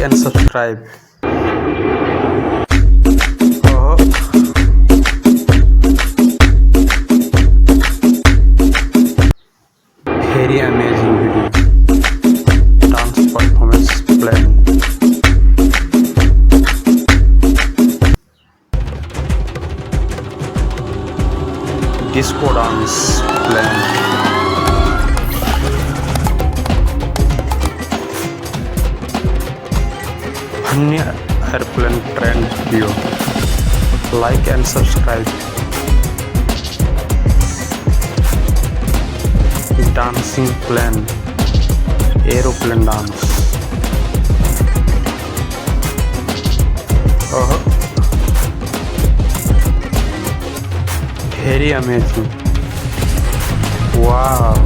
and subscribe. Oh, very amazing video. Dance performance plan. Disco dance plan. Funny airplane trend video. Like and subscribe. Dancing plan. Aeroplane dance. Oh, very amazing. Wow.